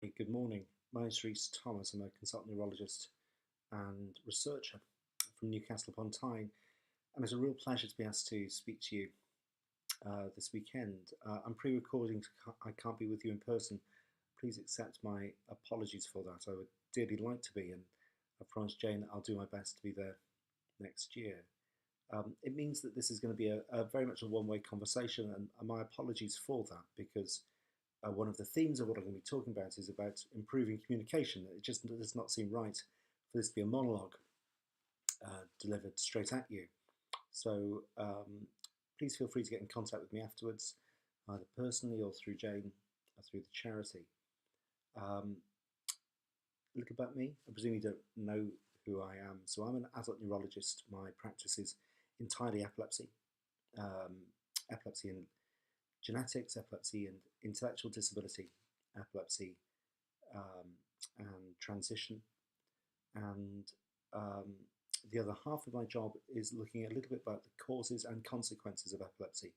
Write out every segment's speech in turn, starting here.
Hey, good morning. My name is Rhys. I'm a consultant neurologist and researcher from Newcastle upon Tyne, and it's a real pleasure to be asked to speak to you this weekend. I'm pre-recording, so I can't be with you in person. Please accept my apologies for that. I would dearly like to be, and I promised Jane that I'll do my best to be there next year. It means that this is going to be a very much a one-way conversation, and my apologies for that because one of the themes of what I'm going to be talking about is about improving communication. It just does not seem right for this to be a monologue delivered straight at you. So please feel free to get in contact with me afterwards, either personally or through Jane or through the charity. A little about me. I presume you don't know who I am. So I'm an adult neurologist. My practice is entirely epilepsy, epilepsy and genetics, epilepsy and intellectual disability, epilepsy and transition. And the other half of my job is looking a little bit about the causes and consequences of epilepsy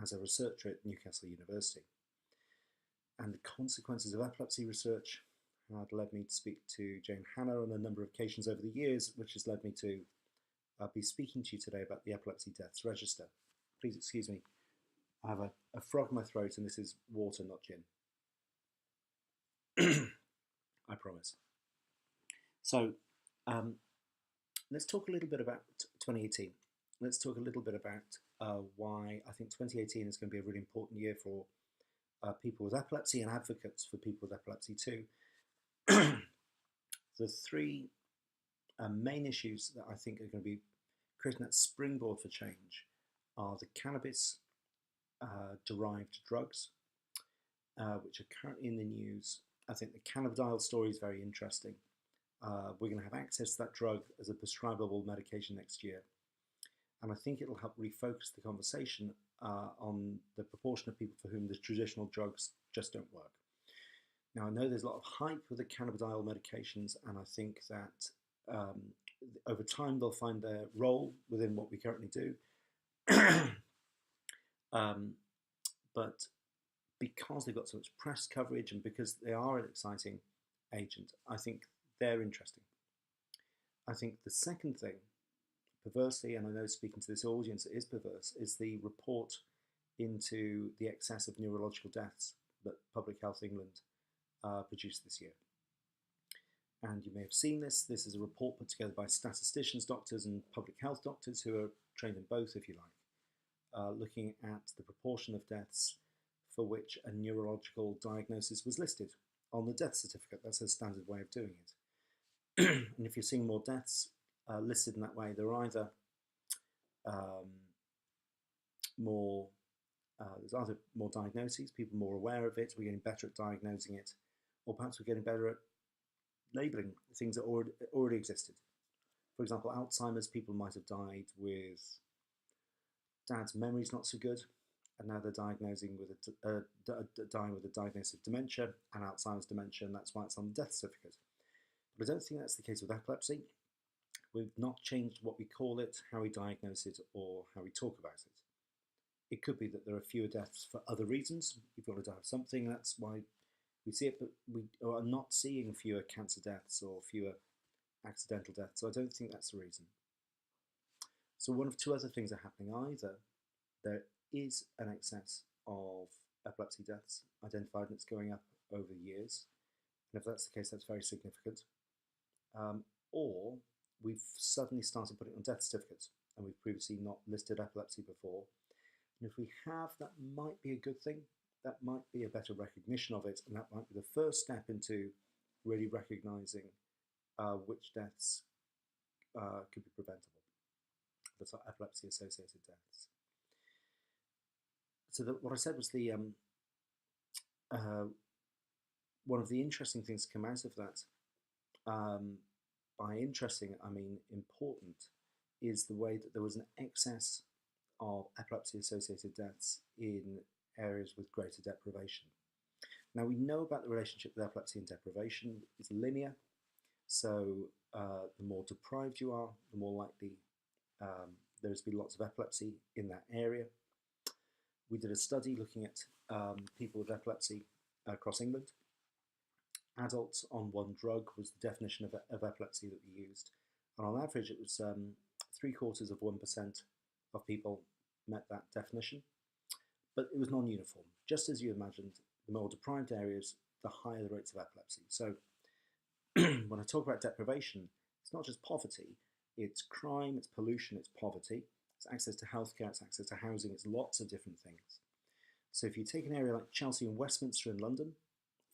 as a researcher at Newcastle University. And the consequences of epilepsy research had led me to speak to Jane Hannah on a number of occasions over the years, which has led me to be speaking to you today about the Epilepsy Deaths Register. Please excuse me. I have a frog in my throat, and this is water, not gin. I promise. So let's talk a little bit about 2018. Let's talk a little bit about why I think 2018 is going to be a really important year for people with epilepsy and advocates for people with epilepsy too. The three main issues that I think are going to be creating that springboard for change are the cannabis derived drugs, which are currently in the news. I think the cannabidiol story is very interesting. We're going to have access to that drug as a prescribable medication next year. And I think it'll help refocus the conversation on the proportion of people for whom the traditional drugs just don't work. Now, I know there's a lot of hype with the cannabidiol medications, and I think that over time they'll find their role within what we currently do. But because they've got so much press coverage and because they are an exciting agent, I think they're interesting. I think the second thing, perversely, and I know speaking to this audience it is perverse, is the report into the excess of neurological deaths that Public Health England produced this year. And you may have seen this. This is a report put together by statisticians, doctors, and public health doctors who are trained in both, if you like, looking at the proportion of deaths for which a neurological diagnosis was listed on the death certificate. That's a standard way of doing it. And if you're seeing more deaths listed in that way, they're either there's either more diagnoses, people more aware of it, we're getting better at diagnosing it, or perhaps we're getting better at labelling things that already existed. For example, Alzheimer's, people might have died with dad's memory's not so good, and now they're diagnosing with dying with a diagnosis of dementia and Alzheimer's dementia, and that's why it's on the death certificate. But I don't think that's the case with epilepsy. We've not changed what we call it, how we diagnose it, or how we talk about it. It could be that there are fewer deaths for other reasons. You've got to die of something, that's why we see it, but we are not seeing fewer cancer deaths or fewer accidental deaths, so I don't think that's the reason. So one of two other things are happening. Either there is an excess of epilepsy deaths identified and it's going up over years, and if that's the case, that's very significant. Or we've suddenly started putting it on death certificates, and we've previously not listed epilepsy before. And if we have, that might be a good thing. That might be a better recognition of it, and that might be the first step into really recognising which deaths could be preventable. That's our epilepsy-associated deaths. So what I said was the one of the interesting things to come out of that, by interesting I mean important, is the way that there was an excess of epilepsy-associated deaths in areas with greater deprivation. Now we know about the relationship with epilepsy and deprivation. It's linear, so the more deprived you are, the more likely there's been lots of epilepsy in that area. We did a study looking at people with epilepsy across England, adults on one drug was the definition of epilepsy that we used. And on average, it was 0.75% of people met that definition. But it was non-uniform. Just as you imagined, the more deprived areas, the higher the rates of epilepsy. So when I talk about deprivation, it's not just poverty, it's crime, it's pollution, it's poverty, it's access to healthcare, it's access to housing, it's lots of different things. So if you take an area like Chelsea and Westminster in London,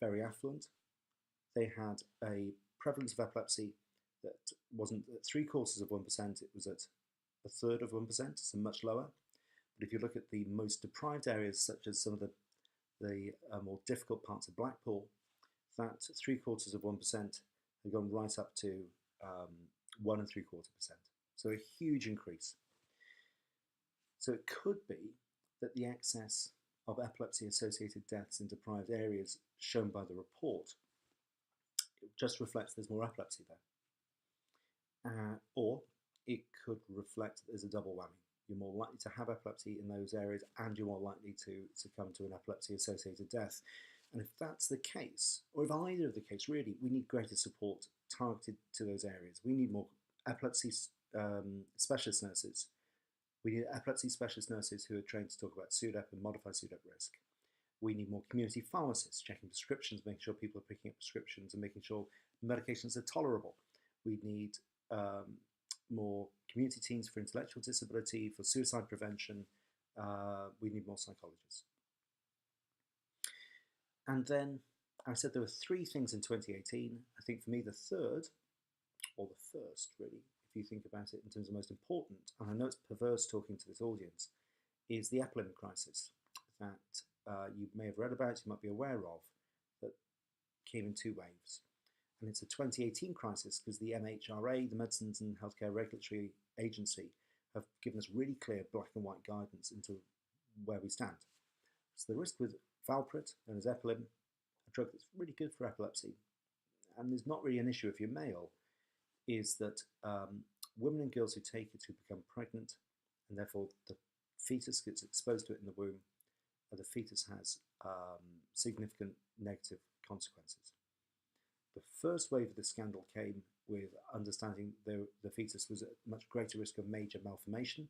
very affluent, they had a prevalence of epilepsy that wasn't at 0.75%, it was at 1/3 so much lower. But if you look at the most deprived areas, such as some of the more difficult parts of Blackpool, that 0.75% had gone right up to 1.75%. So a huge increase. So it could be that the excess of epilepsy-associated deaths in deprived areas shown by the report, it just reflects there's more epilepsy there. Or it could reflect that there's a double whammy. You're more likely to have epilepsy in those areas and you're more likely to succumb to an epilepsy-associated death. And if that's the case, or if either of the case, really, we need greater support targeted to those areas. We need more epilepsy specialist nurses. We need epilepsy specialist nurses who are trained to talk about SUDEP and modified SUDEP risk. We need more community pharmacists checking prescriptions, making sure people are picking up prescriptions and making sure medications are tolerable. We need more community teams for intellectual disability, for suicide prevention. We need more psychologists. And then I said there were 3 things in 2018. I think for me the third, or the first really, if you think about it in terms of most important, and I know it's perverse talking to this audience, is the epidemic crisis that you may have read about, you might be aware of, that came in 2 waves. And it's a 2018 crisis because the MHRA, the Medicines and Healthcare Regulatory Agency, have given us really clear black and white guidance into where we stand. So the risk with valproate, known as Epilim, a drug that's really good for epilepsy, and there's not really an issue if you're male, is that women and girls who take it who become pregnant, and therefore the fetus gets exposed to it in the womb, the fetus has significant negative consequences. The first wave of the scandal came with understanding the fetus was at much greater risk of major malformation.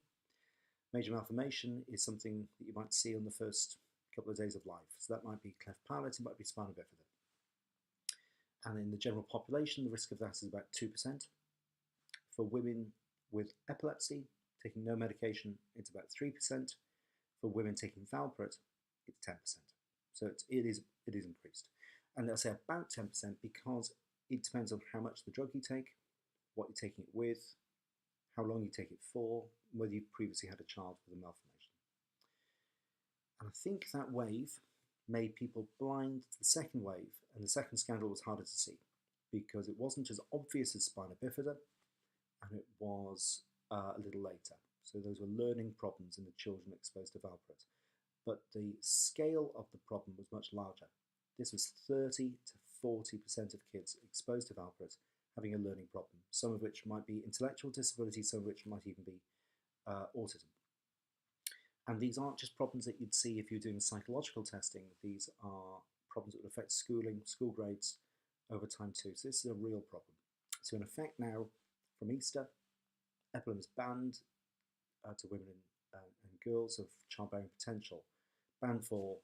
Major malformation is something that you might see on the first couple of days of life. So that might be cleft palate, it might be spina bifida. And in the general population, the risk of that is about 2%. For women with epilepsy, taking no medication, it's about 3%. For women taking valproate, it's 10%. So it is increased. And I say about 10% because it depends on how much the drug you take, what you're taking it with, how long you take it for, whether you've previously had a child with a malformation. And I think that wave made people blind to the second wave, and the second scandal was harder to see because it wasn't as obvious as spina bifida, and it was a little later. So those were learning problems in the children exposed to valproate. But the scale of the problem was much larger. This was 30 to 40% of kids exposed to valproate having a learning problem, some of which might be intellectual disability, some of which might even be autism. And these aren't just problems that you'd see if you're doing psychological testing. These are problems that would affect schooling, school grades over time too. So this is a real problem. So in effect now, from Easter, Epilim is banned to women and girls of childbearing potential, banned for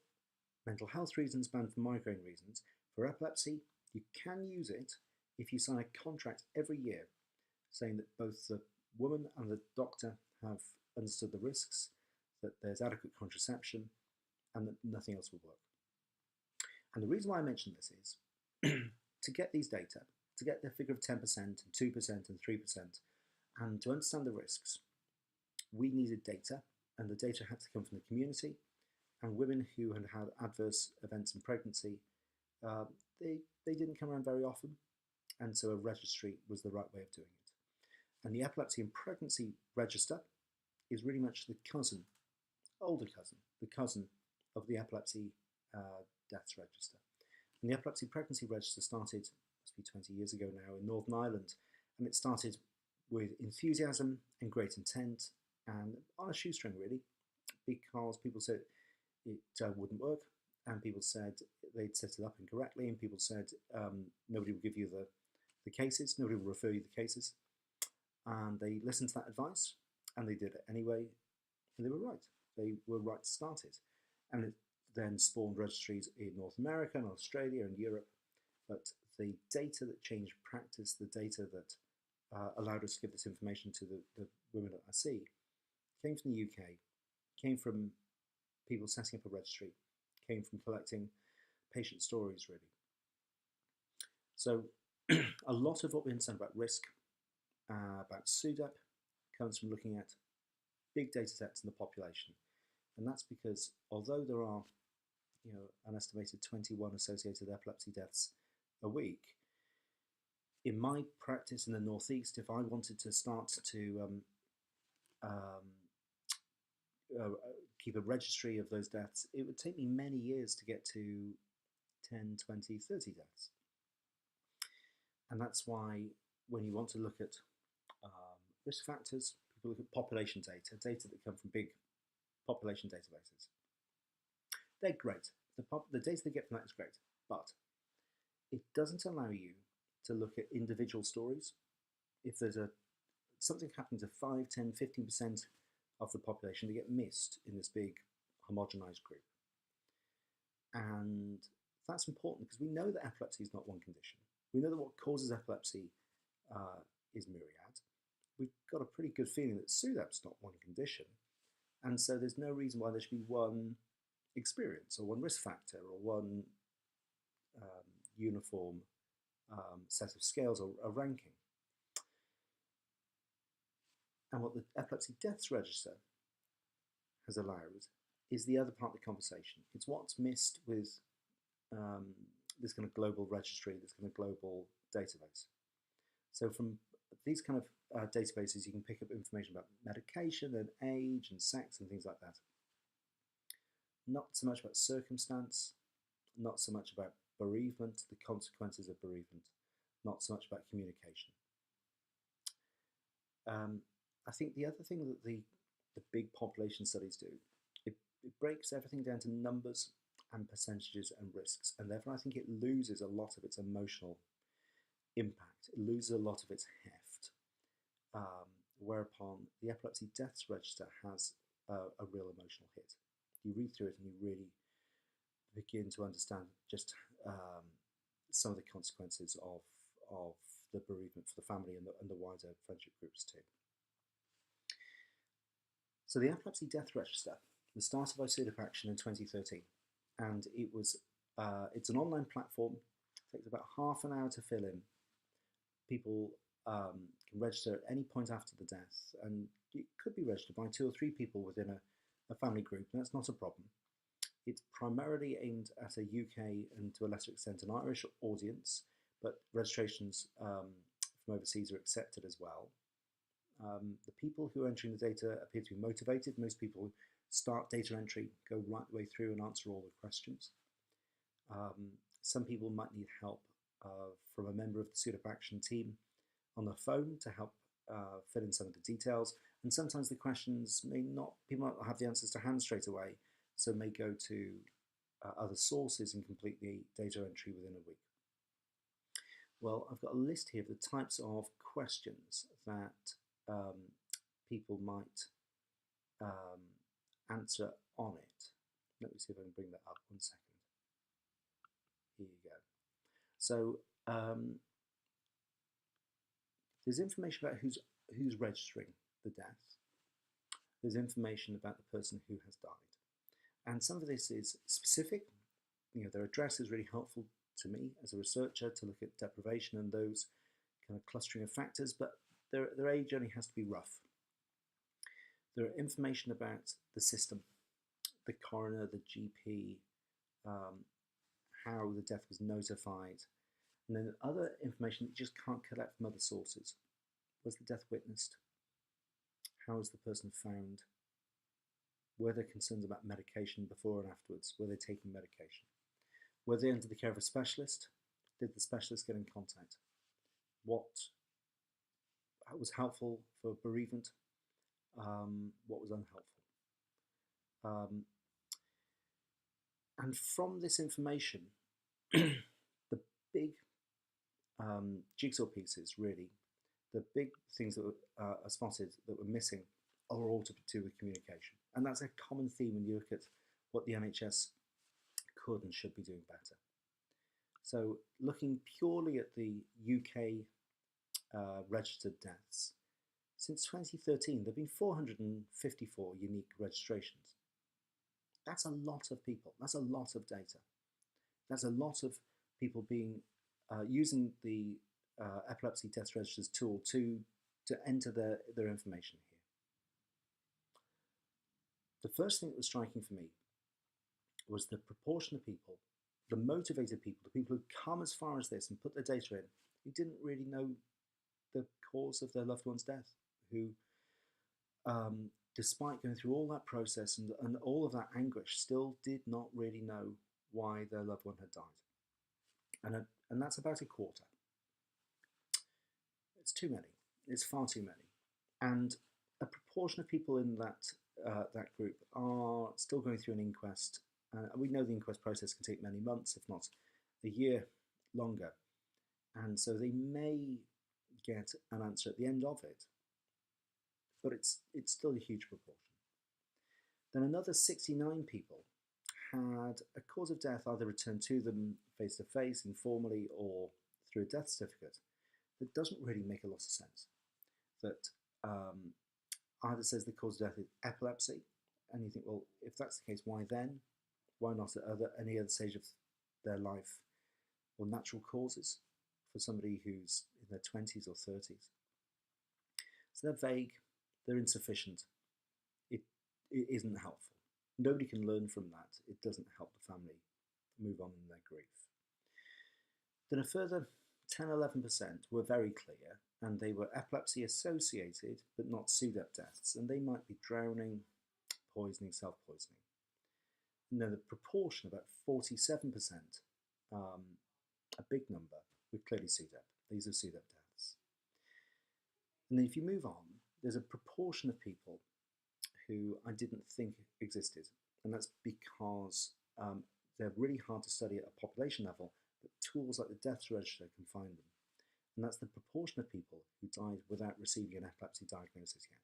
mental health reasons, banned for migraine reasons. For epilepsy, you can use it if you sign a contract every year saying that both the woman and the doctor have understood the risks, that there's adequate contraception, and that nothing else will work. And the reason why I mention this is to get these data, to get the figure of 10% and 2% and 3%, and to understand the risks, we needed data, and the data had to come from the community, and women who had had adverse events in pregnancy, they didn't come around very often, and so a registry was the right way of doing it. And the Epilepsy and Pregnancy Register is really much the cousin, older cousin, the cousin of the Epilepsy Deaths Register. And the Epilepsy Pregnancy Register started, must be 20 years ago now, in Northern Ireland, and it started with enthusiasm and great intent, and on a shoestring really, because people said it wouldn't work, and people said they'd set it up incorrectly, and people said nobody will give you the cases, nobody will refer you the cases. And they listened to that advice, and they did it anyway, and they were right. They were right to start it. And it then spawned registries in North America and Australia and Europe. But the data that changed practice, the data that allowed us to give this information to the women at RC, came from the UK, came from people setting up a registry, came from collecting patient stories, really. So a lot of what we understand about risk, about SUDEP, comes from looking at big data sets in the population. And that's because although there are an estimated 21 associated epilepsy deaths a week, in my practice in the Northeast, if I wanted to start to keep a registry of those deaths, it would take me many years to get to 10, 20, 30 deaths. And that's why when you want to look at risk factors, people look at population data that come from big population databases. They're great. The data they get from that is great, but it doesn't allow you to look at individual stories. If there's something happening to 5, 10, 15% of the population, they get missed in this big homogenized group. And that's important because we know that epilepsy is not one condition. We know that what causes epilepsy is myriad. We've got a pretty good feeling that SUDEP's not one condition, and so there's no reason why there should be one experience or one risk factor or one uniform set of scales or a ranking. And what the Epilepsy Deaths Register has allowed is the other part of the conversation. It's what's missed with this kind of global registry, this kind of global database. So from these kind of databases, you can pick up information about medication and age and sex and things like that. Not so much about circumstance, not so much about bereavement, the consequences of bereavement, not so much about communication. I think the other thing that the big population studies do, it breaks everything down to numbers and percentages and risks, and therefore I think it loses a lot of its emotional impact. It loses a lot of its heft, whereupon the Epilepsy Deaths Register has a real emotional hit. You read through it and you really begin to understand just some of the consequences of the bereavement for the family and the wider friendship groups too. So the Epilepsy Death Register was started by SUDEP Action in 2013, and it was it's an online platform. It takes about half an hour to fill in. People can register at any point after the death, and it could be registered by 2 or 3 people within a family group, and that's not a problem. It's primarily aimed at a UK and to a lesser extent an Irish audience, but registrations from overseas are accepted as well. The people who are entering the data appear to be motivated. Most people start data entry, go right the way through and answer all the questions. Some people might need help from a member of the SUDEP Action team on the phone to help fill in some of the details. And sometimes the questions people might not have the answers to hand straight away, so may go to other sources and complete the data entry within a week. Well, I've got a list here of the types of questions that people might answer on it. Let me see if I can bring that up 1 second. Here you go. So there's information about who's registering the death. There's information about the person who has died. And some of this is specific. Their address is really helpful to me as a researcher to look at deprivation and those kind of clustering of factors, but their age only has to be rough. There are information about the system, the coroner, the GP, how the death was notified, and then other information that you just can't collect from other sources. Was the death witnessed? How was the person found? Were there concerns about medication before and afterwards? Were they taking medication? Were they under the care of a specialist? Did the specialist get in contact? What was helpful for bereavement? What was unhelpful? And from this information, the big jigsaw pieces, really, the big things that are spotted that were missing are all to do with communication. And that's a common theme when you look at what the NHS could and should be doing better. So looking purely at the UK registered deaths, since 2013 there have been 454 unique registrations. That's a lot of people. That's a lot of data. That's a lot of people being using the Epilepsy Deaths Register's tool to enter their information here. The first thing that was striking for me was the proportion of people, the motivated people, the people who come as far as this and put their data in, who didn't really know the cause of their loved one's death, who, despite going through all that process and all of that anguish, still did not really know why their loved one had died. And that's about a quarter. It's too many. It's far too many. And a proportion of people in that group are still going through an inquest. We know the inquest process can take many months, if not a year longer. And so they may get an answer at the end of it, but it's still a huge proportion. Then another 69 people had a cause of death either returned to them face-to-face, informally, or through a death certificate that doesn't really make a lot of sense. That either says the cause of death is epilepsy, and you think, well, if that's the case, why then? Why not at any other stage of their life, or natural causes for somebody who's in their 20s or 30s? So they're vague, they're insufficient, it isn't helpful. Nobody can learn from that. It doesn't help the family move on in their grief. Then a further 10-11% were very clear, and they were epilepsy associated but not SUDEP deaths, and they might be drowning, poisoning, self-poisoning. And then the proportion, about 47%, a big number, were clearly SUDEP. These are SUDEP deaths. And then if you move on, there's a proportion of people who I didn't think existed, and that's because they're really hard to study at a population level, but tools like the Deaths Register can find them. And that's the proportion of people who died without receiving an epilepsy diagnosis yet.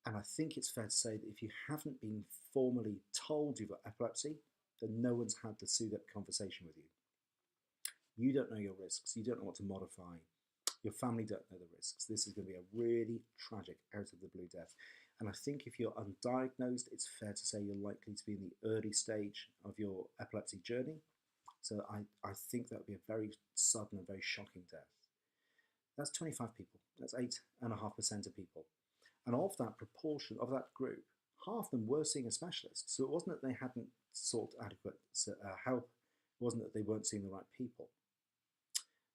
And I think it's fair to say that if you haven't been formally told you've got epilepsy, then no one's had the SUDEP conversation with you. You don't know your risks, you don't know what to modify, your family don't know the risks. This is going to be a really tragic out of the blue death. And I think if you're undiagnosed, it's fair to say you're likely to be in the early stage of your epilepsy journey. So I think that would be a very sudden and very shocking death. That's 25 people. That's 8.5% of people. And of that proportion, of that group, half of them were seeing a specialist. So it wasn't that they hadn't sought adequate help. It wasn't that they weren't seeing the right people.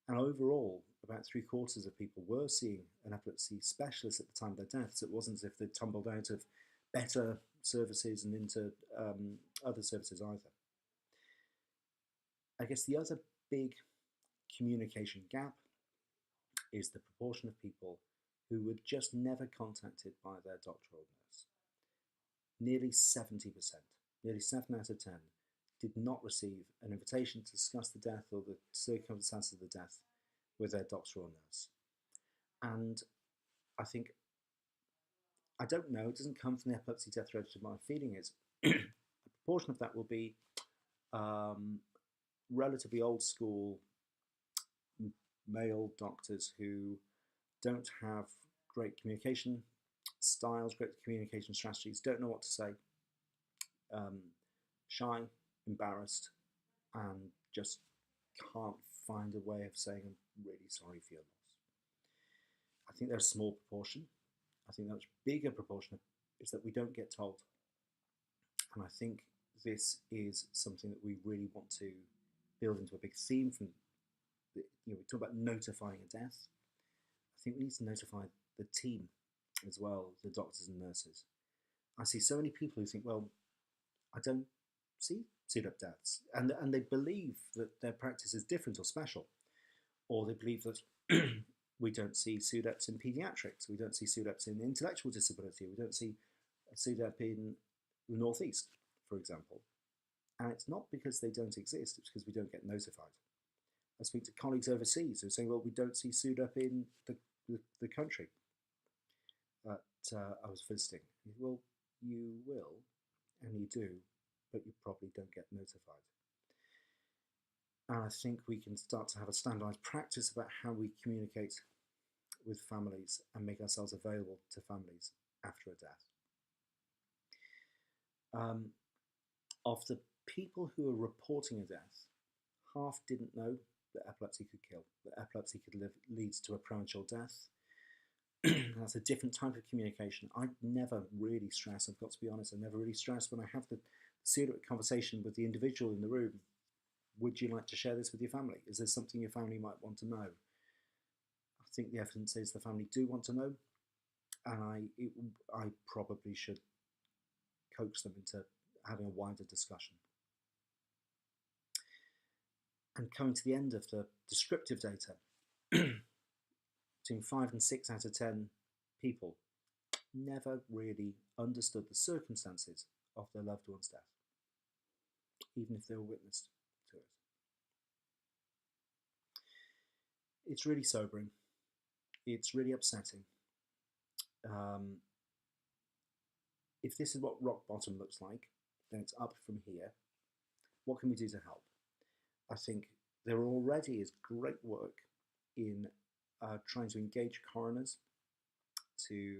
And overall, about 3/4 of people were seeing an epilepsy specialist at the time of their deaths. It wasn't as if they tumbled out of better services and into other services either. I guess the other big communication gap is the proportion of people who were just never contacted by their doctor or nurse. Nearly 70%, nearly 7 out of 10, did not receive an invitation to discuss the death or the circumstances of the death with their doctor or nurse. And I think, I don't know, it doesn't come from the Epilepsy Death Register, my feeling is a proportion of that will be relatively old school male doctors who don't have great communication styles, great communication strategies, don't know what to say, shy, embarrassed, and just can't find a way of saying, I'm really sorry for your loss. I think there's a small proportion. I think the much bigger proportion is that we don't get told. And I think this is something that we really want to build into a big theme from, we talk about notifying a death. I think we need to notify the team as well, the doctors and nurses. I see so many people who think, well, I don't see SUDEP deaths, and they believe that their practice is different or special, or they believe that we don't see SUDEPs in paediatrics, we don't see SUDEPs in intellectual disability, we don't see SUDEP in the Northeast, for example. And it's not because they don't exist, it's because we don't get notified. I speak to colleagues overseas who are saying, well, we don't see SUDEP in the country that I was visiting. Well, you will, and you do, but you probably don't get notified. And I think we can start to have a standardised practice about how we communicate with families and make ourselves available to families after a death. Of the people who are reporting a death, half didn't know that epilepsy could kill, that epilepsy could leads to a premature death. That's a different type of communication. I never really stress, I've got to be honest, I never really stress when I have the SUDEP conversation with the individual in the room. Would you like to share this with your family? Is there something your family might want to know? I think the evidence is the family do want to know, and I probably should coax them into having a wider discussion. And coming to the end of the descriptive data, between 5 and 6 out of 10 people never really understood the circumstances of their loved one's death, even if they were witness to it. It's really sobering. It's really upsetting. If this is what rock bottom looks like, then it's up from here. What can we do to help? I think there already is great work in trying to engage coroners to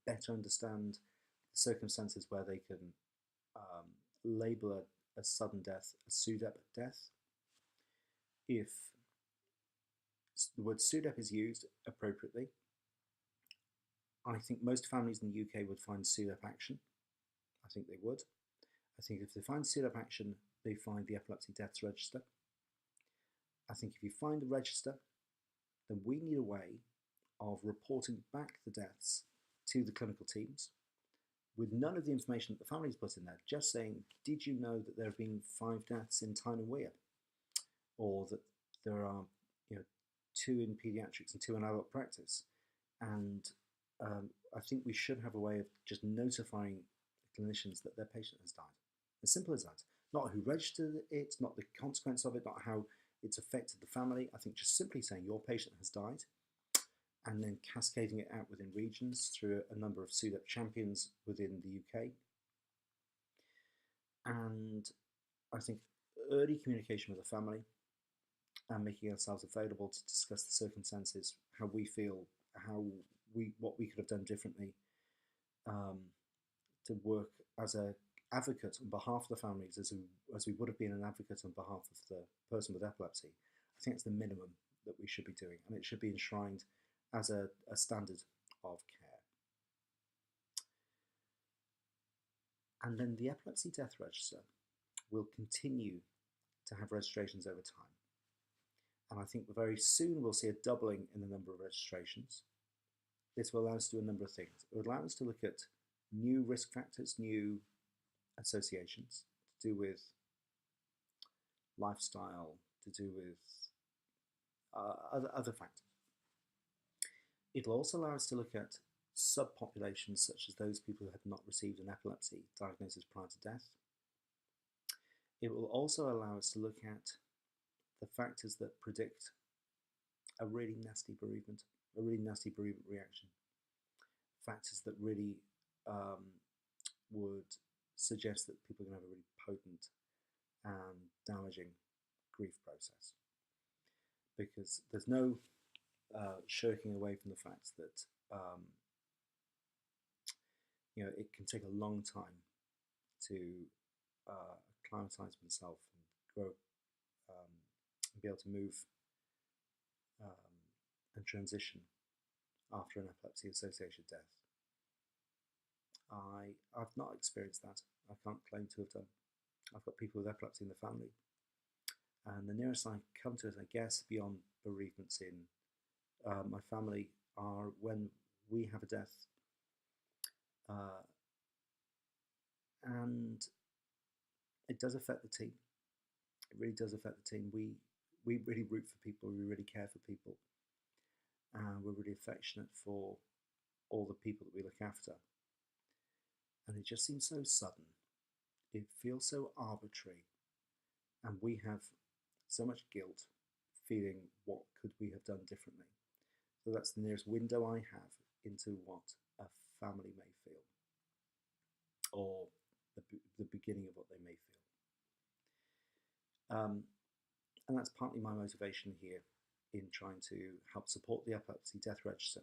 better understand the circumstances where they can label a sudden death a SUDEP death. If the word SUDEP is used appropriately, I think most families in the UK would find SUDEP action. I think they would. I think if they find SUDEP action, they find the Epilepsy Deaths Register. I think if you find the register, then we need a way of reporting back the deaths to the clinical teams with none of the information that the families put in there, just saying, did you know that there have been 5 deaths in Tyne and Weir? Or that there are 2 in paediatrics and 2 in adult practice. And I think we should have a way of just notifying clinicians that their patient has died. As simple as that. Not who registered it, not the consequence of it, not how it's affected the family. I think just simply saying your patient has died and then cascading it out within regions through a number of SUDEP champions within the UK. And I think early communication with the family and making ourselves available to discuss the circumstances, how we feel, what we could have done differently, to work as an advocate on behalf of the families as we would have been an advocate on behalf of the person with epilepsy. I think it's the minimum that we should be doing, and it should be enshrined as a standard of care. And then the Epilepsy Death Register will continue to have registrations over time. And I think very soon we'll see a doubling in the number of registrations. This will allow us to do a number of things. It will allow us to look at new risk factors, new associations to do with lifestyle, to do with other factors. It'll also allow us to look at subpopulations such as those people who had not received an epilepsy diagnosis prior to death. It will also allow us to look at the factors that predict a really nasty bereavement reaction. Factors that really would suggest that people are going to have a really potent and damaging grief process. Because there's no shirking away from the fact that it can take a long time to acclimatise oneself and grow and be able to move and transition after an epilepsy associated death. I've not experienced that. I can't claim to have done. I've got people with epilepsy in the family, and the nearest I come to it, I guess, beyond bereavements in my family are when we have a death, and it does affect the team. It really does affect the team. We really root for people. We really care for people, and we're really affectionate for all the people that we look after. And it just seems so sudden. it feels so arbitrary, and we have so much guilt, feeling what could we have done differently. So that's the nearest window I have into what a family may feel, or the beginning of what they may feel. And that's partly my motivation here in trying to help support the Epilepsy Death Register,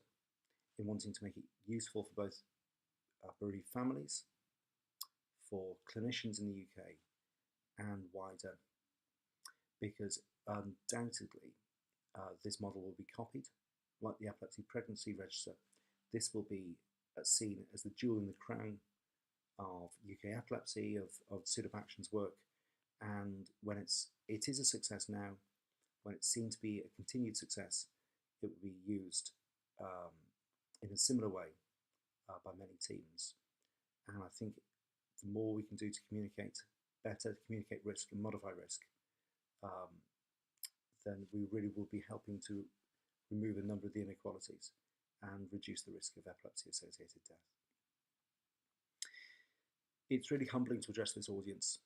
in wanting to make it useful for both bereaved families, for clinicians in the UK, and wider, because undoubtedly this model will be copied. Like the Epilepsy Pregnancy Register, this will be seen as the jewel in the crown of UK epilepsy, of SUDEP Action's work, and when it is a success now, when it's seen to be a continued success, it will be used in a similar way by many teams. And I think the more we can do to communicate better, communicate risk and modify risk, then we really will be helping to remove a number of the inequalities and reduce the risk of epilepsy-associated death. It's really humbling to address this audience,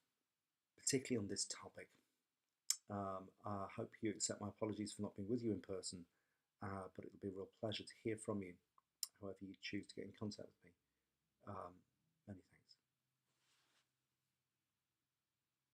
particularly on this topic. I hope you accept my apologies for not being with you in person, but it'll be a real pleasure to hear from you, however you choose to get in contact with me.